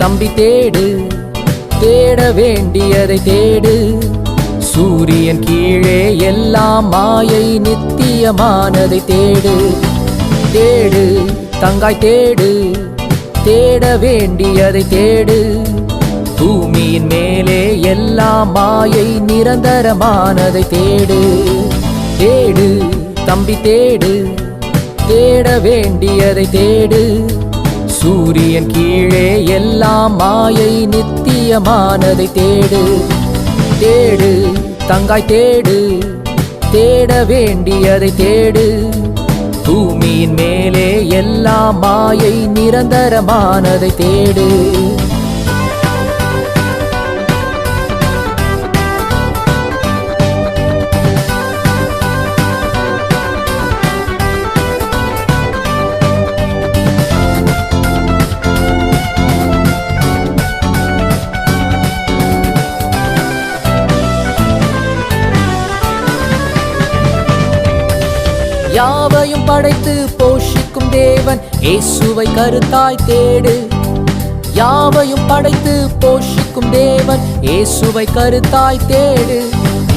தம்பி தேடு, தேட வேண்டியதை தேடு. சூரியன் கீழே எல்லாம் மாயை, நித்தியமானதை தேடு. தேடு தங்காய் தேடு, தேட வேண்டியதை தேடு. பூமியின் மேலே எல்லாம் மாயை, நிரந்தரமானதை தேடு. தேடு தம்பி தேடு, தேட வேண்டியதை தேடு. சூரியன் கீழே எல்லாம் மாயை, நித்தியமானதை தேடு. தேடு தங்காய் தேடு, தேட வேண்டியதை தேடு. பூமியின் மேலே எல்லாம் மாயை, நிரந்தரமானதை தேடு. யாவையும் படைத்து போஷிக்கும் தேவன் இயேசுவை கருத்தாய் தேடு. யாவையும் படைத்து போஷிக்கும் தேவன் இயேசுவை கருத்தாய் தேடு.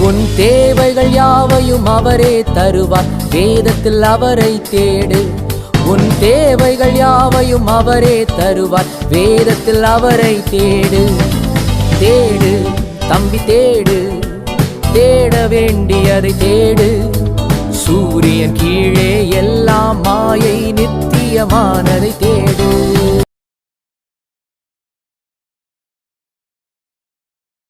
உன் தேவைகள் யாவையும் அவரே தருவார், வேதத்தில் அவரை தேடு. உன் தேவைகள் யாவையும் அவரே தருவார், வேதத்தில் அவரை தேடு. தேடு தம்பி தேடு, தேட வேண்டியதை தேடு. சூரியன் கீழே எல்லாம் மாயை, நித்தியமானதை தேடு.